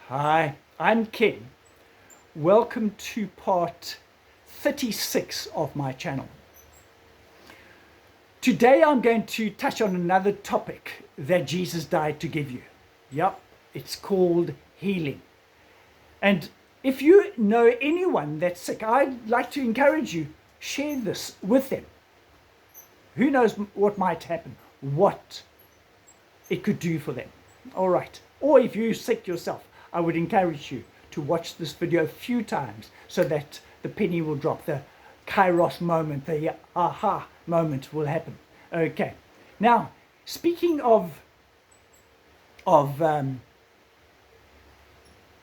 Hi, I'm Ken. Welcome to part 36 of my channel. Today I'm going to touch on another topic that Jesus died to give you. Yep, it's called healing. And if you know anyone that's sick, I'd like to encourage you, share this with them. Who knows what might happen, what it could do for them. All right. Or if you're sick yourself, I would encourage you to watch this video a few times so that the penny will drop, the kairos moment, the aha moment will happen. Okay. Now, speaking of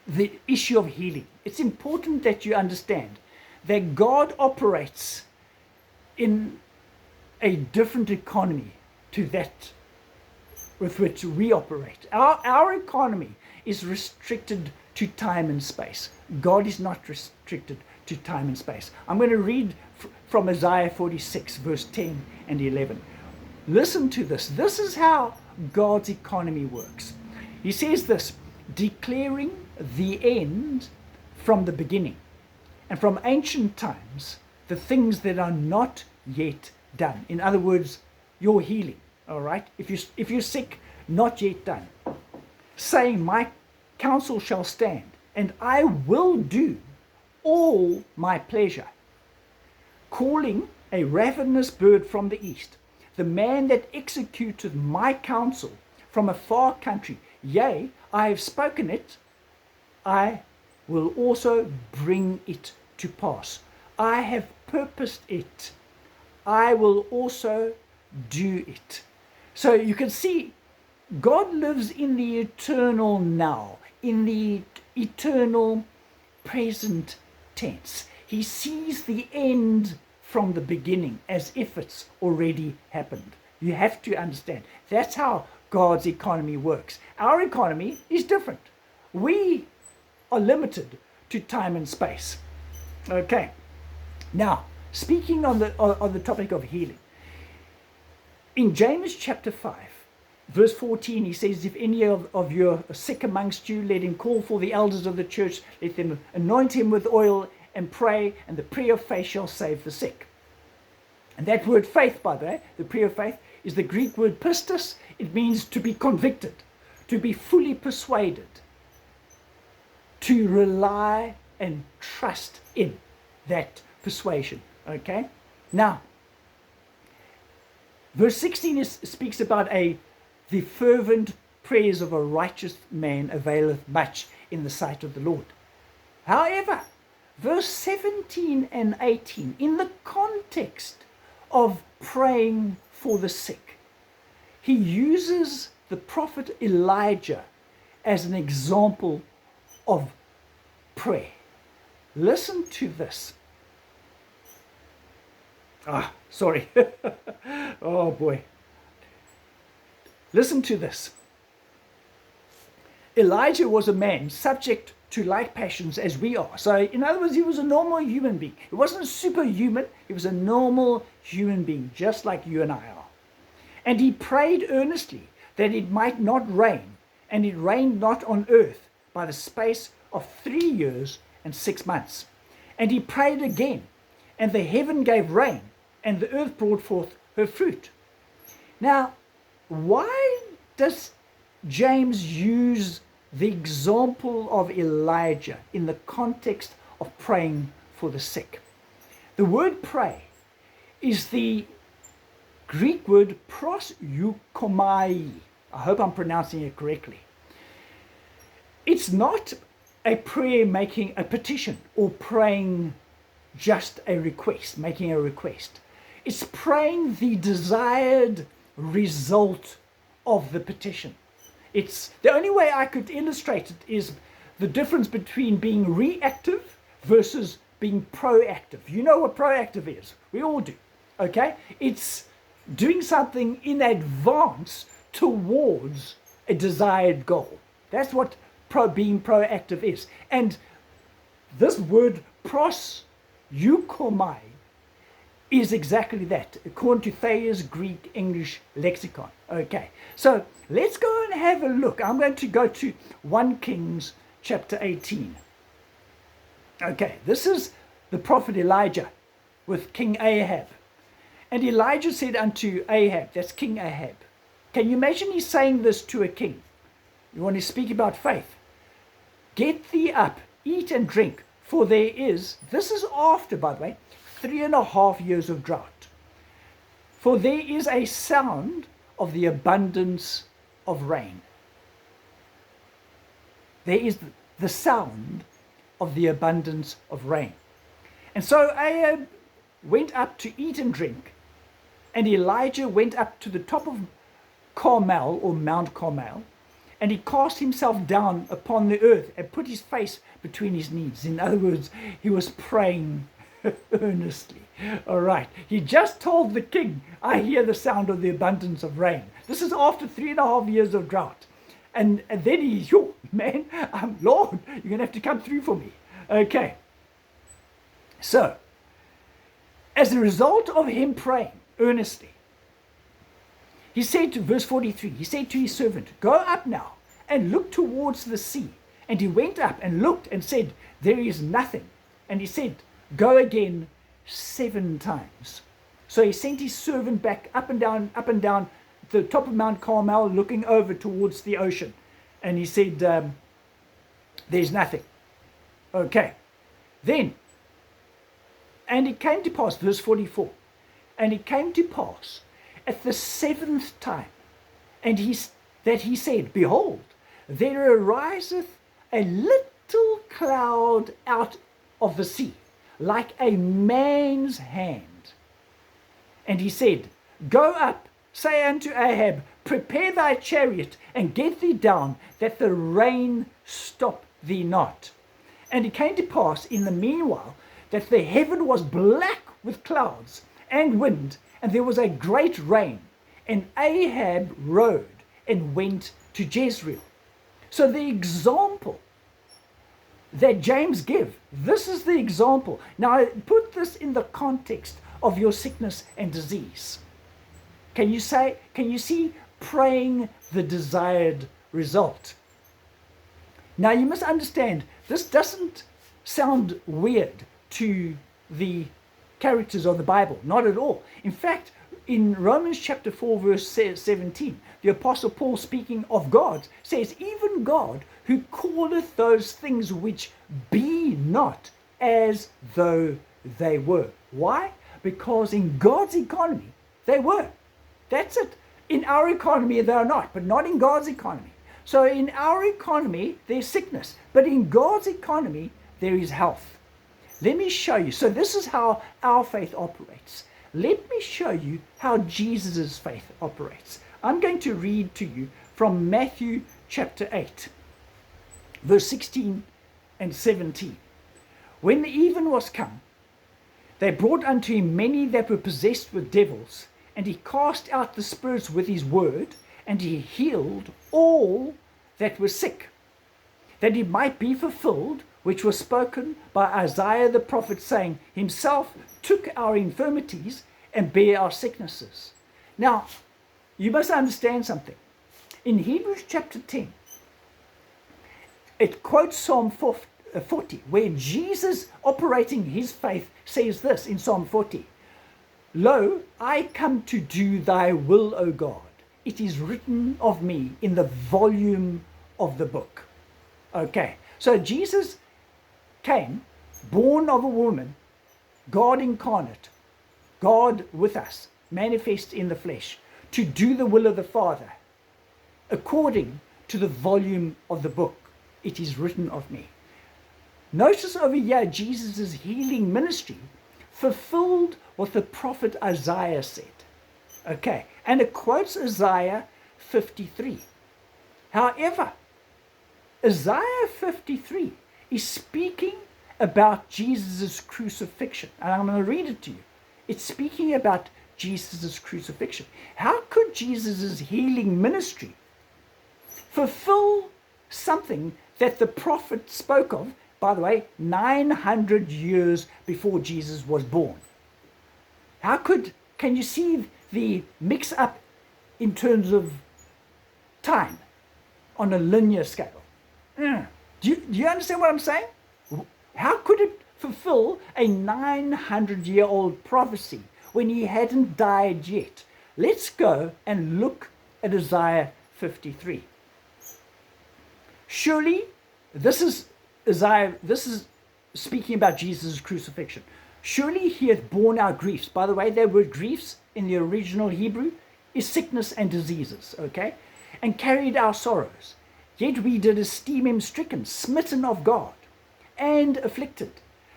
the issue of healing, it's important that you understand that God operates in a different economy to that with which we operate. Our economy is restricted to time and space. God is not restricted to time and space. I'm going to read from Isaiah 46, verse 10 and 11. Listen to this. This is how God's economy works. He says this, declaring the end from the beginning, and from ancient times, the things that are not yet done. In other words, your healing. All right. If you're sick, not yet done. Saying, my counsel shall stand, and I will do all my pleasure. Calling a ravenous bird from the east, the man that executeth my counsel from a far country. Yea, I have spoken it, I will also bring it to pass. I have purposed it, I will also do it. So you can see God lives in the eternal now, in the eternal present tense. He sees the end from the beginning as if it's already happened. You have to understand. That's how God's economy works. Our economy is different. We are limited to time and space. Okay. Now, speaking on the topic of healing, in James chapter 5, verse 14, he says, if any of you are sick amongst you, let him call for the elders of the church, let them anoint him with oil and pray, and the prayer of faith shall save the sick. And that word faith, by the way, the prayer of faith, is the Greek word pistis. It means to be convicted, to be fully persuaded, to rely and trust in that persuasion. Okay? Now, verse 16 speaks about the fervent prayers of a righteous man availeth much in the sight of the Lord. However, verse 17 and 18, in the context of praying for the sick, he uses the prophet Elijah as an example of prayer. Listen to this. Sorry. Oh boy. Listen to this. Elijah was a man subject to like passions as we are. So in other words, he was a normal human being. He wasn't superhuman. He was a normal human being, just like you and I are. And he prayed earnestly that it might not rain, and it rained not on earth by the space of 3 years and 6 months. And he prayed again, and the heaven gave rain, and the earth brought forth her fruit. Now, why does James use the example of Elijah in the context of praying for the sick? The word pray is the Greek word proseukomai. I hope I'm pronouncing it correctly. It's not a prayer making a petition or praying just a request, making a request. It's praying the desired result of the petition. It's the only way I could illustrate it is the difference between being reactive versus being proactive. You know what proactive is? We all do. Okay? It's doing something in advance towards a desired goal. That's what being proactive is. And this word proseukomai is exactly that, according to Thayer's Greek English lexicon. Okay, so let's go and have a look. I'm going to go to 1 Kings chapter 18. Okay, this is the prophet Elijah with King Ahab. And Elijah said unto Ahab, that's King Ahab. Can you imagine he's saying this to a king? You want to speak about faith? Get thee up, eat and drink, for there is, this is after, by the way, 3.5 years of drought. For there is a sound of the abundance of rain. There is the sound of the abundance of rain. And so Ahab went up to eat and drink, and Elijah went up to the top of Carmel, or Mount Carmel, and he cast himself down upon the earth and put his face between his knees. In other words, he was praying earnestly. All right. He just told the king, I hear the sound of the abundance of rain. This is after 3.5 years of drought. And then he, man, Lord, you're going to have to come through for me. Okay. So, as a result of him praying earnestly, he said to, verse 43, he said to his servant, go up now and look towards the sea. And he went up and looked and said, there is nothing. And he said, go again 7 times. So he sent his servant back up and down the top of Mount Carmel, looking over towards the ocean. And he said, there's nothing. Okay. Then, and it came to pass, verse 44, and it came to pass at the 7th time, and he said, behold, there ariseth a little cloud out of the sea, like a man's hand. And he said, go up, say unto Ahab, prepare thy chariot, and get thee down, that the rain stop thee not. And it came to pass in the meanwhile that the heaven was black with clouds and wind, and there was a great rain. And Ahab rode and went to Jezreel. So the example that James gives, this is the example. Now put this in the context of your sickness and disease. Can you see praying the desired result? Now you must understand, this doesn't sound weird to the characters of the Bible, not at all. In fact, in Romans chapter 4 verse 17, the Apostle Paul, speaking of God, says, even God who calleth those things which be not as though they were. Why? Because in God's economy, they were. That's it. In our economy, they are not, but not in God's economy. So in our economy, there's sickness, but in God's economy, there is health. Let me show you. So this is how our faith operates. Let me show you how Jesus' faith operates. I'm going to read to you from Matthew chapter 8, verse 16 and 17. When the even was come, they brought unto him many that were possessed with devils, and he cast out the spirits with his word, and he healed all that were sick, that it might be fulfilled, which was spoken by Isaiah the prophet, saying, himself took our infirmities and bare our sicknesses. Now, you must understand something. In Hebrews chapter 10, it quotes Psalm 40, where Jesus, operating his faith, says this in Psalm 40, lo, I come to do thy will, O God. It is written of me in the volume of the book. Okay, so Jesus came, born of a woman, God incarnate, God with us, manifest in the flesh, to do the will of the Father, according to the volume of the book. It is written of me. Notice over here, Jesus' healing ministry fulfilled what the prophet Isaiah said. Okay, and it quotes Isaiah 53. However, Isaiah 53 is speaking about Jesus' crucifixion. And I'm going to read it to you. It's speaking about Jesus' crucifixion. How could Jesus' healing ministry fulfill something that the prophet spoke of, by the way, 900 years before Jesus was born? Can you see the mix up in terms of time on a linear scale? Do you understand what I'm saying? How could it fulfill a 900-year-old prophecy when he hadn't died yet? Let's go and look at Isaiah 53. Surely, this is Isaiah, this is speaking about Jesus' crucifixion. Surely he hath borne our griefs. By the way, that word griefs in the original Hebrew is sickness and diseases, okay? And carried our sorrows. Yet we did esteem him stricken, smitten of God, and afflicted.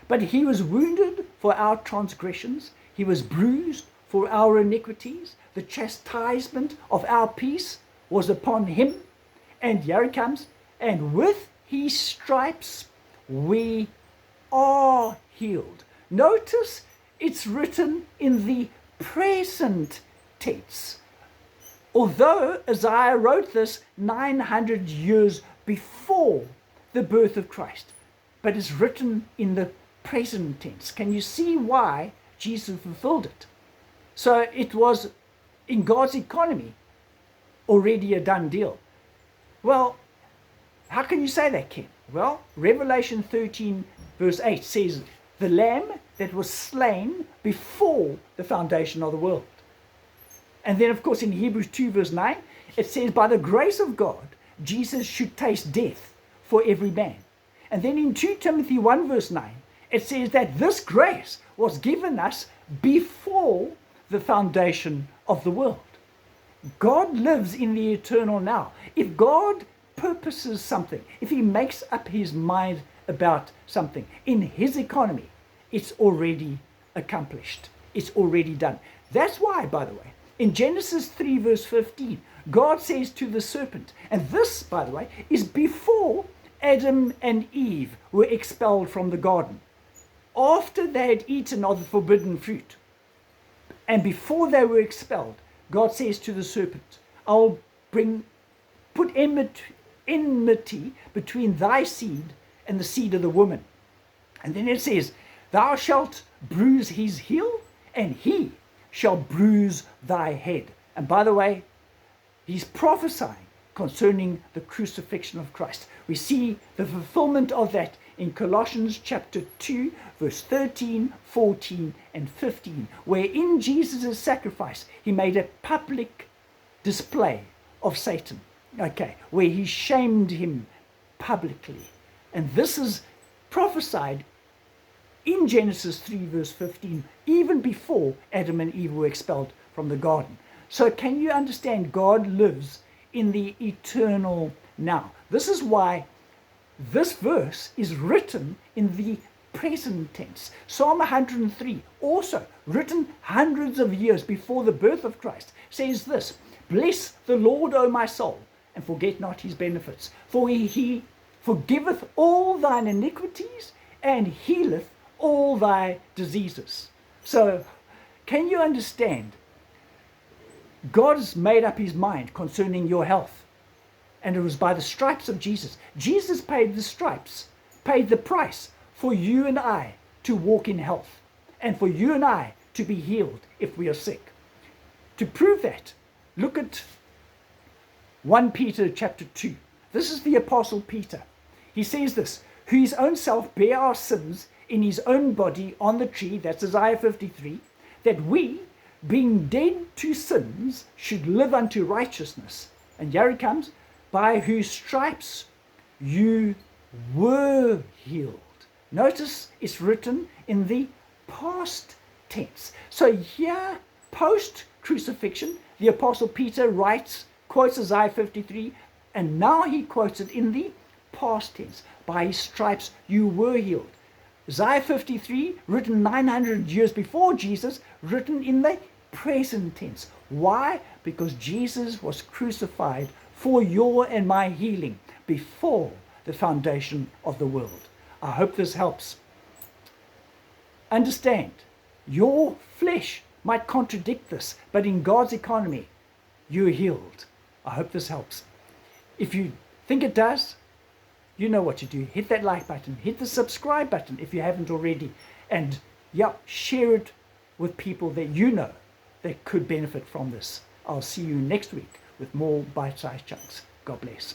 But he was wounded for our transgressions, he was bruised for our iniquities. The chastisement of our peace was upon him. And here it comes. And with his stripes we are healed. Notice it's written in the present tense. Although Isaiah wrote this 900 years before the birth of Christ, but it's written in the present tense. Can you see why Jesus fulfilled it? So it was, in God's economy, already a done deal. Well, how can you say that, Ken? Well, Revelation 13 verse 8 says, the Lamb that was slain before the foundation of the world. And then, of course, in Hebrews 2 verse 9, it says, by the grace of God, Jesus should taste death for every man. And then in 2 Timothy 1 verse 9, it says that this grace was given us before the foundation of the world. God lives in the eternal now. If God purposes something, if he makes up his mind about something in his economy, it's already accomplished. It's already done. That's why, by the way, in Genesis 3 verse 15, God says to the serpent, and this, by the way, is before Adam and Eve were expelled from the garden, after they had eaten of the forbidden fruit, and before they were expelled, God says to the serpent, I'll put enmity between thy seed and the seed of the woman. And then it says, thou shalt bruise his heel, and he shall bruise thy head. And by the way, he's prophesying concerning the crucifixion of Christ. We see the fulfillment of that in Colossians chapter 2, verse 13, 14, and 15, where in Jesus' sacrifice, he made a public display of Satan, okay, where he shamed him publicly. And this is prophesied in Genesis 3, verse 15, even before Adam and Eve were expelled from the garden. So can you understand? God lives in the eternal now. This is why this verse is written in the present tense. Psalm 103, also written hundreds of years before the birth of Christ, says this, bless the Lord, O my soul, and forget not his benefits. For he forgiveth all thine iniquities and healeth all thy diseases. So, can you understand? God has made up his mind concerning your health. And it was by the stripes of Jesus. Jesus paid the stripes, paid the price for you and I to walk in health, and for you and I to be healed if we are sick. To prove that, look at 1 Peter chapter 2. This is the Apostle Peter. He says this, who his own self bare our sins in his own body on the tree, that's Isaiah 53, that we, being dead to sins, should live unto righteousness. And here it comes, by whose stripes you were healed. Notice it's written in the past tense. So here, post-crucifixion, the Apostle Peter quotes Isaiah 53, and now he quotes it in the past tense. By his stripes you were healed. Isaiah 53, written 900 years before Jesus, written in the present tense. Why? Because Jesus was crucified for your and my healing before the foundation of the world. I hope this helps. Understand, your flesh might contradict this, but in God's economy, you're healed. I hope this helps. If you think it does, you know what to do. Hit that like button, hit the subscribe button if you haven't already, and share it with people that you know that could benefit from this. I'll see you next week with more bite-sized chunks. God bless.